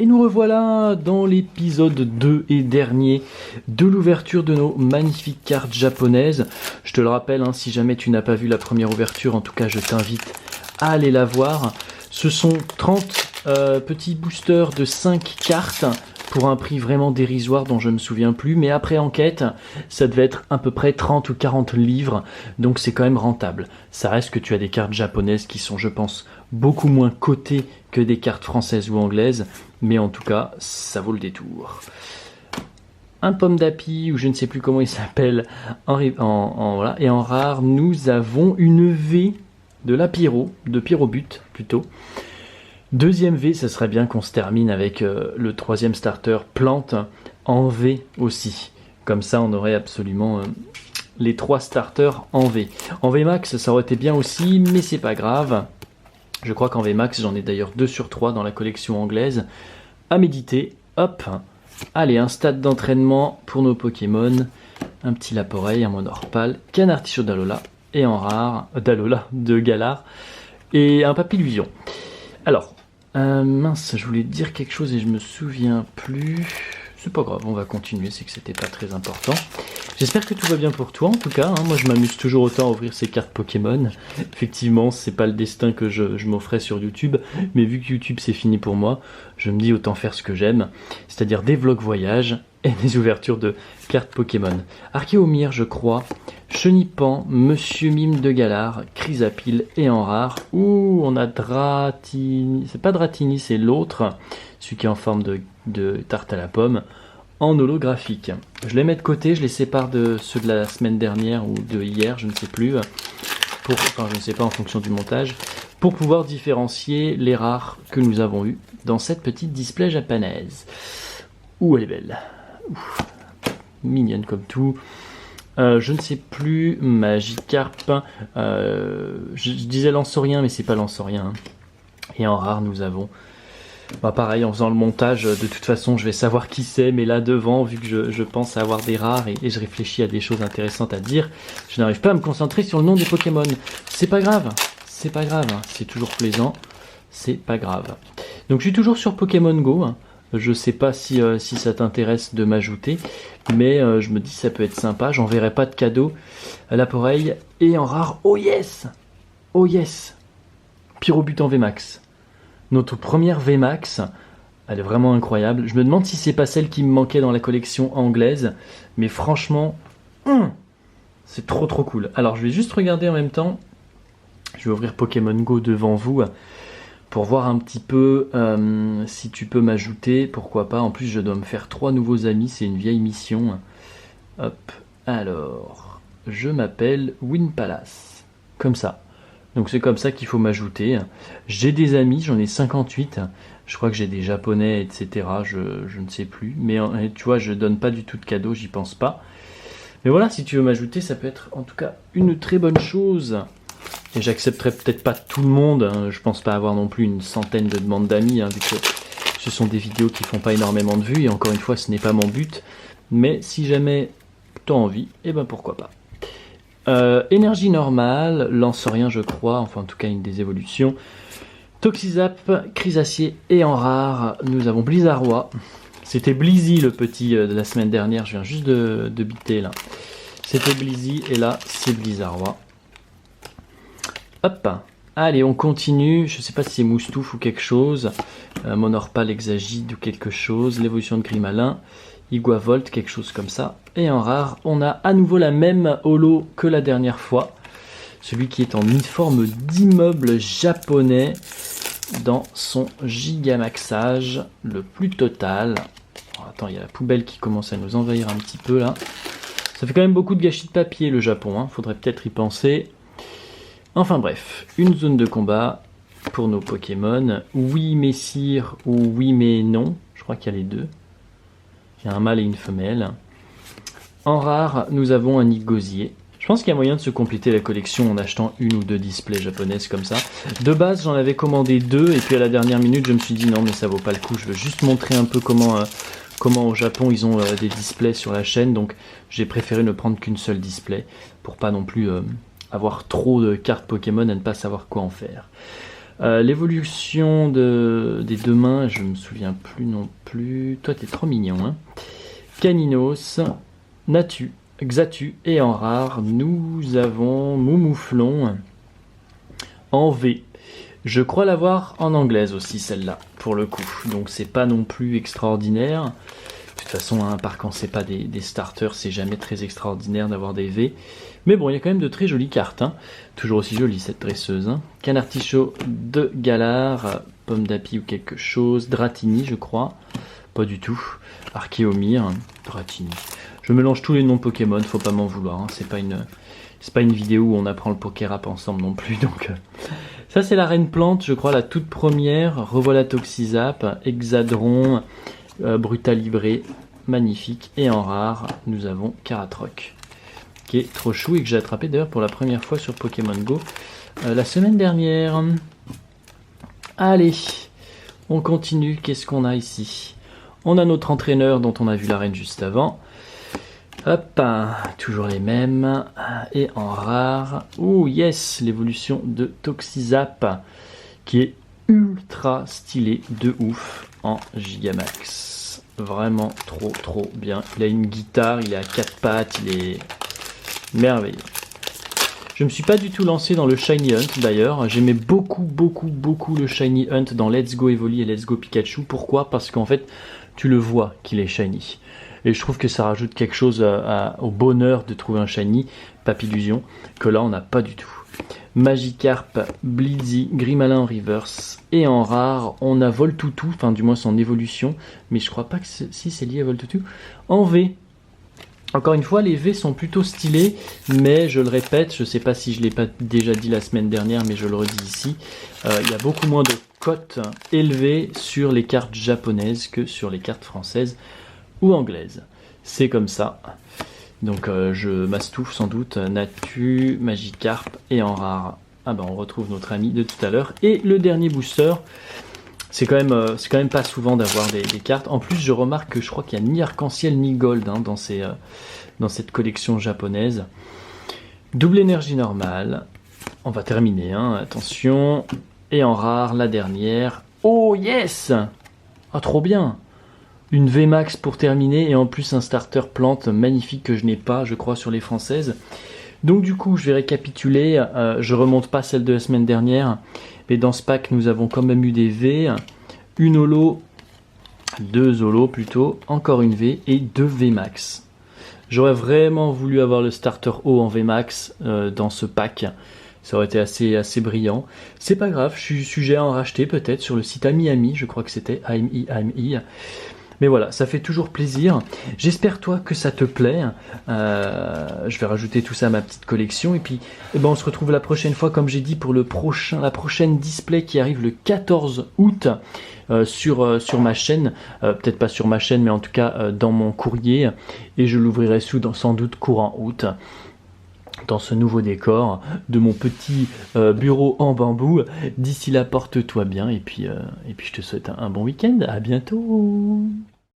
Et nous revoilà dans l'épisode 2 et dernier de l'ouverture de nos magnifiques cartes japonaises. Je te le rappelle, si jamais tu n'as pas vu la première ouverture, en tout cas je t'invite à aller la voir. Ce sont 30 petits boosters de 5 cartes pour un prix vraiment dérisoire dont je ne me souviens plus. Mais après enquête, ça devait être à peu près 30 ou 40 livres. Donc c'est quand même rentable. Ça reste que tu as des cartes japonaises qui sont, je pense, beaucoup moins cotées que des cartes françaises ou anglaises. Mais en tout cas, ça vaut le détour. Un pomme d'api, ou je ne sais plus comment il s'appelle, voilà. Et en rare, nous avons une V de la Pyro, de Pyrobut plutôt. Deuxième V, ça serait bien qu'on se termine avec le troisième starter plante en V aussi. Comme ça, on aurait absolument les 3 starters en V. En V max, ça aurait été bien aussi, mais c'est pas grave. Je crois qu'en V max, j'en ai d'ailleurs 2 sur 3 dans la collection anglaise. À méditer, hop. Allez, un stade d'entraînement pour nos Pokémon. Un petit Laporeille, un Monorpal, qu'un artichaut d'Alola. Et en rare, d'Alola, de Galar. Et un Papillusion. Alors, mince, je voulais te dire quelque chose et je me souviens plus. C'est pas grave, on va continuer, c'est que c'était pas très important. J'espère que tout va bien pour toi en tout cas. Moi je m'amuse toujours autant à ouvrir ces cartes Pokémon. Effectivement, c'est pas le destin que je m'offrais sur YouTube, mais vu que YouTube c'est fini pour moi, je me dis autant faire ce que j'aime, c'est-à-dire des vlogs voyages et des ouvertures de cartes Pokémon. Archéomir, je crois, Chenipan, Monsieur Mime de Galar, Chrysapile et en rare. Ouh, on a Dratini. C'est pas Dratini, c'est l'autre, celui qui est en forme de tarte à la pomme, en holographique. Je les mets de côté, je les sépare de ceux de la semaine dernière ou de hier, je ne sais plus, je ne sais pas en fonction du montage, pour pouvoir différencier les rares que nous avons eus dans cette petite display japonaise. Ouh, elle est belle. Ouh, mignonne comme tout. Je ne sais plus, Magikarp, je disais Lanceurien, mais c'est pas Lanceurien. Et en rare, nous avons... pareil, en faisant le montage, de toute façon, je vais savoir qui c'est, mais là devant, vu que je pense avoir des rares et je réfléchis à des choses intéressantes à dire, je n'arrive pas à me concentrer sur le nom des Pokémon. C'est pas grave, c'est toujours plaisant, c'est pas grave. Donc je suis toujours sur Pokémon Go, Je sais pas si ça t'intéresse de m'ajouter, mais je me dis ça peut être sympa. J'enverrai pas de cadeau à Laporeille. Et en rare, oh yes, Pyrobut en VMAX. Notre première VMAX, elle est vraiment incroyable. Je me demande si c'est pas celle qui me manquait dans la collection anglaise, mais franchement, c'est trop cool. Alors je vais juste regarder en même temps. Je vais ouvrir Pokémon Go devant vous pour voir un petit peu si tu peux m'ajouter, pourquoi pas. En plus, je dois me faire 3 nouveaux amis, c'est une vieille mission. Hop, alors, je m'appelle Winpalace, comme ça. Donc c'est comme ça qu'il faut m'ajouter. J'ai des amis, j'en ai 58. Je crois que j'ai des japonais, etc. Je ne sais plus. Mais tu vois, je donne pas du tout de cadeaux, j'y pense pas. Mais voilà, si tu veux m'ajouter, ça peut être en tout cas une très bonne chose. Et j'accepterai peut-être pas tout le monde, je pense pas avoir non plus une centaine de demandes d'amis, vu que ce sont des vidéos qui font pas énormément de vues, et encore une fois ce n'est pas mon but, mais si jamais tu as envie, pourquoi pas. Énergie normale, Lanceurien je crois, enfin en tout cas une des évolutions, Toxizap, Chrysacier et en rare, nous avons Blizzarrois, c'était Blizzy le petit de la semaine dernière, je viens juste de biter là, c'était Blizzy et là c'est Blizzarrois. Hop, allez, on continue. Je sais pas si c'est Moustouf ou quelque chose. Monorpal, Exagide ou quelque chose. L'évolution de Grimalin. Iguavolt, quelque chose comme ça. Et en rare, on a à nouveau la même holo que la dernière fois. Celui qui est en uniforme d'immeuble japonais dans son gigamaxage le plus total. Oh, attends, il y a la poubelle qui commence à nous envahir un petit peu là. Ça fait quand même beaucoup de gâchis de papier le Japon. Faudrait peut-être y penser. Enfin bref, une zone de combat pour nos Pokémon. Oui mais sire ou oui mais non. Je crois qu'il y a les deux. Il y a un mâle et une femelle. En rare, nous avons un Igosier. Je pense qu'il y a moyen de se compléter la collection en achetant 1 ou 2 displays japonaises comme ça. De base, j'en avais commandé 2 et puis à la dernière minute, je me suis dit non mais ça vaut pas le coup. Je veux juste montrer un peu comment au Japon ils ont des displays sur la chaîne. Donc j'ai préféré ne prendre qu'une seule display pour pas non plus... avoir trop de cartes Pokémon à ne pas savoir quoi en faire. L'évolution des deux mains, je me souviens plus non plus. Toi, t'es trop mignon, hein. Caninos, Natu, Xatu et en rare, nous avons Moumouflon en V. Je crois l'avoir en anglaise aussi, celle-là, pour le coup. Donc, c'est pas non plus extraordinaire. De toute façon, hein, par quand c'est pas des starters, c'est jamais très extraordinaire d'avoir des V. Mais bon, il y a quand même de très jolies cartes. Hein. Toujours aussi jolie cette dresseuse. Hein. Canartichaud de Galar, Pomme d'Api ou quelque chose. Dratini, je crois. Pas du tout. Archéomir, Dratini. Je mélange tous les noms Pokémon, faut pas m'en vouloir. Hein. C'est pas une vidéo où on apprend le Pokérap ensemble non plus. Donc, ça, c'est la Reine Plante, je crois, la toute première. Revoilà Toxizap, Hexadron, Brutalibré, magnifique. Et en rare, nous avons Karatroc, qui est trop chou et que j'ai attrapé d'ailleurs pour la première fois sur Pokémon Go la semaine dernière. Allez, on continue. Qu'est-ce qu'on a ici? On a notre entraîneur dont on a vu l'arène juste avant. Hop, toujours les mêmes. Et en rare, oh yes, l'évolution de Toxizap, qui est ultra stylé de ouf en Gigamax. Vraiment trop bien. Il a une guitare, il est à 4 pattes, il est merveilleux. Je me suis pas du tout lancé dans le Shiny Hunt d'ailleurs. J'aimais beaucoup le Shiny Hunt dans Let's Go Evoli et Let's Go Pikachu. Pourquoi? Parce qu'en fait, tu le vois qu'il est shiny. Et je trouve que ça rajoute quelque chose au bonheur de trouver un shiny, Papillusion, que là on n'a pas du tout. Magikarp, Blizzy, Grimalin en reverse. Et en rare, on a Voltoutou, enfin du moins son évolution. Mais je crois pas que si c'est lié à Voltoutou. En V. Encore une fois, les V sont plutôt stylés, mais je le répète, je ne sais pas si je ne l'ai pas déjà dit la semaine dernière, mais je le redis ici, il y a beaucoup moins de cotes élevées sur les cartes japonaises que sur les cartes françaises ou anglaises. C'est comme ça. Donc je mastouffe sans doute Natu, Magikarp et en rare. Ah ben on retrouve notre ami de tout à l'heure. Et le dernier booster, c'est quand même pas souvent d'avoir des cartes. En plus, je remarque que je crois qu'il n'y a ni arc-en-ciel ni gold hein, dans cette collection japonaise. Double énergie normale. On va terminer, hein, attention. Et en rare, la dernière. Oh yes! Ah, trop bien! Une VMAX pour terminer et en plus un starter plante magnifique que je n'ai pas, je crois, sur les françaises. Donc du coup, je vais récapituler. Je remonte pas celle de la semaine dernière. Mais dans ce pack, nous avons quand même eu des V, une holo, 2 holo plutôt, encore une V et 2 VMAX. J'aurais vraiment voulu avoir le starter haut en VMAX dans ce pack. Ça aurait été assez brillant. C'est pas grave, je suis sujet à en racheter peut-être sur le site AmiAmi, je crois que c'était AMI. Mais voilà, ça fait toujours plaisir. J'espère toi que ça te plaît. Je vais rajouter tout ça à ma petite collection. Et puis on se retrouve la prochaine fois, comme j'ai dit, pour la prochaine display qui arrive le 14 août sur ma chaîne. Peut-être pas sur ma chaîne, mais en tout cas dans mon courrier. Et je l'ouvrirai sans doute courant août. Dans ce nouveau décor de mon petit bureau en bambou. D'ici là, porte-toi bien et puis je te souhaite un bon week-end. À bientôt.